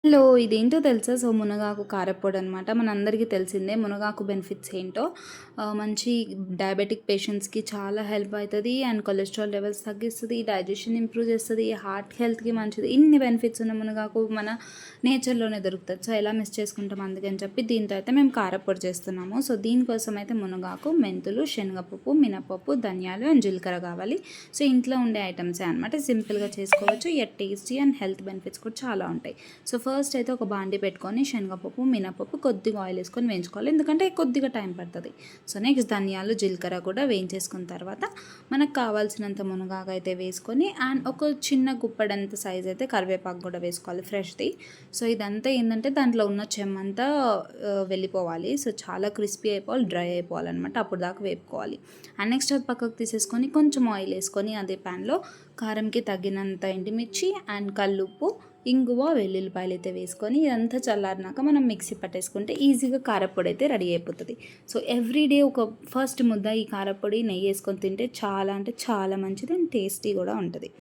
Hello! ఇదేంటో తెలుసా? మునగాకు కారప్పొడి అనమాట. మనందరికీ తెలిసిందే మునగాకు బెనిఫిట్స్ ఏంటో. మంచి డయాబెటిక్ పేషెంట్స్‌కి చాలా హెల్ప్ అయితది. అండ్ కొలెస్ట్రాల్ లెవెల్స్ తగ్గిస్తది, డైజెషన్ ఇంప్రూవ్ చేస్తది, హార్ట్ హెల్త్‌కి మంచిది. ఇన్ని బెనిఫిట్స్ ఉన్న మునగాకు మన నేచర్‌లోనే దొరుకుతది. సో, ఎలా మిస్ చేసుకుంటాం అందుకని చెప్పి దీంతో అయితే మేము కారప్పొడి చేస్తున్నాము. సో, దీనికోసం అయితే మునగాకు, మెంతులు, శనగపప్పు, మినపప్పు, ధనియాలు అండ్ జీలకర్ర కావాలి. సో, ఇంట్లో ఉండే ఐటమ్సే అనమాట. సింపుల్‌గా చేసుకోవచ్చు. Yet tasty and health benefits కూడా చాలా ఉంటాయి. సో ఫస్ట్ అయితే ఒక బాండి పెట్టుకొని శనగపప్పు, మినపప్పు కొద్దిగా ఆయిల్ వేసుకొని వేయించుకోవాలి. ఎందుకంటే కొద్దిగా టైం పడుతుంది. సో నెక్స్ట్ ధనియాలు, జీలకర్ర కూడా వేయించేసుకున్న తర్వాత మనకు కావాల్సినంత మునగాకు అయితే వేసుకొని అండ్ ఒక చిన్న గుప్పడంత సైజ్ అయితే కరివేపాకు కూడా వేసుకోవాలి ఫ్రెష్ది. సో ఇదంతా ఏంటంటే దాంట్లో ఉన్న చెమ్మంతా వెళ్ళిపోవాలి. సో చాలా క్రిస్పీ అయిపోవాలి, డ్రై అయిపోవాలన్నమాట. అప్పుడు దాకా వేపుకోవాలి. అండ్ నెక్స్ట్ అది పక్కకు తీసేసుకొని కొంచెం ఆయిల్ వేసుకొని అదే ప్యాన్లో కారంకి తగినంత ఎండుమిర్చి అండ్ కల్లుప్పు, ఇంగువ, వెల్లుల్లిపాయలు అయితే వేసుకొని ఇదంతా చల్లారినాక మనం మిక్సీ పట్టేసుకుంటే ఈజీగా కారప్పొడి అయితే రెడీ అయిపోతుంది. సో ఎవ్రీడే ఒక ఫస్ట్ ముద్ద ఈ కారప్పొడి నెయ్యి వేసుకొని తింటే చాలా అంటే చాలా మంచిది అండ్ టేస్టీ కూడా ఉంటుంది.